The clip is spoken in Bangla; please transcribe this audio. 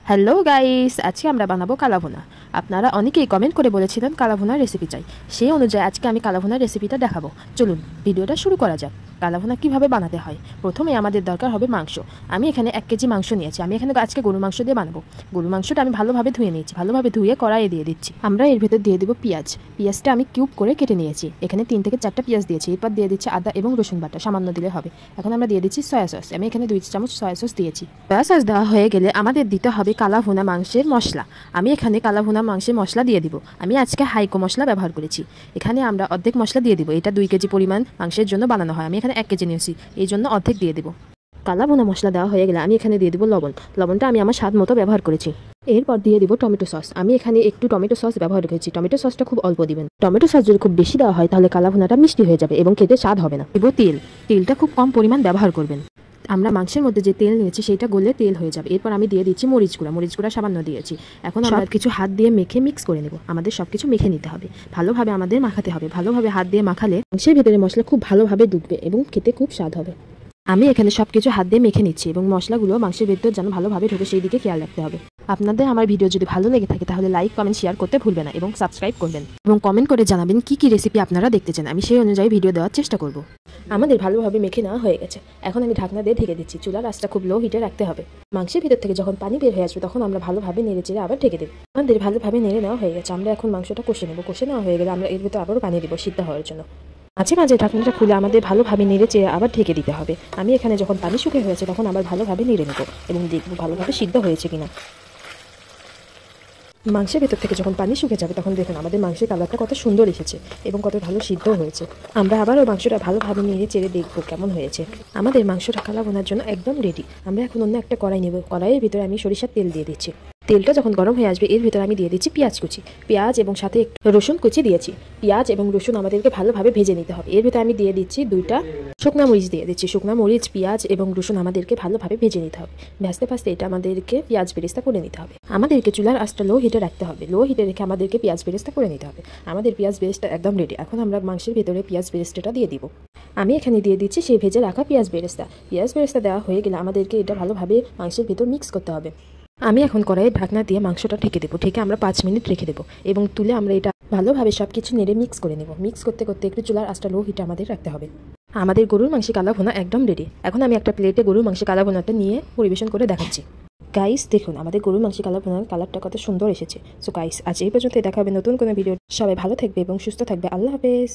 হ্যালো গাইস, আজকে আমরা বানাবো কালাভুনা। আপনারা অনেকেই কমেন্ট করে বলেছিলেন কালাভুনার রেসিপি চাই। সেই অনুযায়ী আজকে আমি কালাভুনার রেসিপিটা দেখাবো। চলুন ভিডিওটা শুরু করা যাক। কালাভুনা কিভাবে বানাতে হয়। প্রথমে আমাদের দরকার হবে মাংস। আমি এখানে 1 কেজি মাংস নিয়েছি। আমি এখানে আজকে গরুর মাংস দিয়ে বানাবো। গরুর মাংসটা আমি ভালোভাবে ধুয়ে নিয়েছি। ভালোভাবে ধুয়ে কড়াইয়ে দিয়ে দিচ্ছি। আমরা এর ভেতর দিয়ে দিব পেঁয়াজ। পেঁয়াজটা আমি কিউব করে কেটে নিয়েছি। এখানে 3 থেকে 4টা পেঁয়াজ দিয়েছি। এরপর দিয়ে দিচ্ছি আদা এবং রসুন বাটা, সামান্য দিলে হবে। এখন আমরা দিয়ে দিচ্ছি সয়া সস। আমি এখানে 2 চামচ সয়া সস দিয়েছি। সয়া সস দেওয়া হয়ে গেলে আমাদের দিতে হবে কালাভুনা মাংসের মশলা। আমি এখানে কালাভুনা মাংসের মশলা দিয়ে দিব। আমি আজকে হাইকো মশলা ব্যবহার করেছি। এখানে আমরা অর্ধেক মশলা দিয়ে দিব। এটা 2 কেজি পরিমাণ মাংসের জন্য বানানো হয়। আমি এখানে 1 কেজি নিয়েছি, এই জন্য অর্ধেক দিয়ে দেব। কালাভুনা মশলা দেওয়া হয়ে গেলে আমি এখানে দিয়ে দিব লবণ। লবণটা আমি আমার স্বাদ মতো ব্যবহার করেছি। এরপর দিয়ে দিব টমেটো সস। আমি এখানে একটু টমেটো সস ব্যবহার করেছি। টমেটো সসটা খুব অল্প দিবেন। টমেটো সস যদি খুব বেশি দেওয়া হয় তাহলে কালাভুনাটা মিষ্টি হয়ে যাবে এবং খেতে স্বাদ হবে না। দিব তেল। তেলটা খুব কম পরিমাণ ব্যবহার করবেন। আমরা মাংসের মধ্যে যে তেল নিয়েছি সেটা গলে তেল হয়ে যাবে। এরপর আমি দিয়ে দিচ্ছি মরিচ গুঁড়া সামান্য দিয়েছি। এখন আমরা কিছু হাত দিয়ে মেখে মিক্স করে নেব। আমাদের সবকিছু মেখে নিতে হবে, ভালোভাবে আমাদের মাখাতে হবে। ভালোভাবে হাত দিয়ে মাখালে মাংসের ভেতরে মশলা খুব ভালোভাবে ঢুকবে এবং খেতে খুব স্বাদ হবে। আমি এখানে সবকিছু হাত দিয়ে মেখে নিচ্ছি এবং মশলাগুলো মাংসের ভেতর যেন ভালোভাবে ঢোকে সেই দিকে খেয়াল রাখতে হবে। আপনাদের আমার ভিডিও যদি ভালো লেগে থাকে তাহলে লাইক, কমেন্ট, শেয়ার করতে ভুলবেন না এবং সাবস্ক্রাইব করবেন এবং কমেন্ট করে জানাবেন কি রেসিপি আপনারা দেখতে চান। আমি সেই অনুযায়ী ভিডিও দেওয়ার চেষ্টা করব। আমাদের ভালোভাবে মেখে নেওয়া হয়ে গেছে। এখন আমি ঢাকনা দিয়ে ঢেকে দিচ্ছি। চুলার আঁচটা খুব লো হিটে রাখতে হবে। মাংসের ভিতর থেকে যখন পানি বের হয়ে আসবে তখন আমরা ভালোভাবে নেড়ে চেড়ে আবার ঢেকে দেব। আমাদের ভালোভাবে নেড়ে নেওয়া হয়ে গেছে। আমরা এখন মাংসটা কষে নেব। কষে নেওয়া হয়ে গেলে আমরা এর ভিতরে আবারও পানি দিব সিদ্ধ হওয়ার জন্য। মাঝে মাঝে ঢাকনাটা খুলে আমাদের ভালোভাবে নেড়ে চেড়ে আবার ঢেকে দিতে হবে। আমি এখানে যখন পানি শুকিয়ে হয়েছে তখন আবার ভালোভাবে নেড়ে নেব এবং দেখব ভালোভাবে সিদ্ধ হয়েছে কিনা। মাংসের ভেতর থেকে যখন পানি শুকিয়ে যাবে তখন দেখুন আমাদের মাংসের কালারটা কত সুন্দর এসেছে এবং কত ভালো সিদ্ধ হয়েছে। আমরা আবারও মাংসটা ভালোভাবে নেড়ে চেড়ে দেখবো কেমন হয়েছে। আমাদের মাংসটা কালাভুনার জন্য একদম রেডি। আমরা এখন অন্য একটা কড়াই নেব। কড়াইয়ের ভিতরে আমি সরিষার তেল দিয়ে দিচ্ছি। তেলটা যখন গরম হয়ে আসবে এর ভিতরে আমি দিয়ে দিচ্ছি পেঁয়াজ কুচি। পেঁয়াজ এবং সাথে রসুন কুচি দিয়েছি। পেঁয়াজ এবং রসুন আমাদেরকে ভালোভাবে ভেজে নিতে হবে। এর ভিতরে আমি দিয়ে দিচ্ছি 2টা শুকনা মরিচ দিয়ে দিচ্ছি। শুকনা মরিচ, পেঁয়াজ এবং রসুন আমাদেরকে ভালোভাবে ভেজে নিতে হবে। ভাজতে ভাজতে এটা আমাদেরকে পেঁয়াজ বেরেস্তা করে নিতে হবে। আমাদেরকে চুলার আঁচটা লো হিটে রাখতে হবে। লো হিটে রেখে আমাদেরকে পেঁয়াজ বেরেস্তা করে নিতে হবে। আমাদের পেঁয়াজ বেরেস্তা একদম রেডি। এখন আমরা মাংসের ভেতরে পেঁয়াজ বেরেস্তাটা দিয়ে দিব। আমি এখানে দিয়ে দিচ্ছি সেই ভেজে রাখা পেঁয়াজ বেরেস্তা। পেঁয়াজ বেরেস্তা দেওয়া হয়ে গেলে আমাদেরকে এটা ভালোভাবে মাংসের ভেতর মিক্স করতে হবে। আমি এখন কড়াইয়ে ঢাকনা দিয়ে মাংসটা ঢেকে দেবো। ঢেকে আমরা 5 মিনিট রেখে দেবো এবং তুলে আমরা এটা ভালোভাবে সব কিছু নেড়ে মিক্স করে নেব। মিক্স করতে করতে একটু চুলার আঁচটা লো হিটে আমাদের রাখতে হবে। আমাদের গরুর মাংসের কালাভুনা একদম রেডি। এখন আমি একটা প্লেটে গরুর মাংসের কালাভুনাটা নিয়ে পরিবেশন করে দেখাচ্ছি। গাইস দেখুন আমাদের গরুর মাংসের কালাভুনার কালারটা কত সুন্দর এসেছে। সো গাইস আজ এই পর্যন্তই, দেখা হবে নতুন কোনো ভিডিও। সবাই ভালো থাকবে এবং সুস্থ থাকবে। আল্লাহ হাফেজ।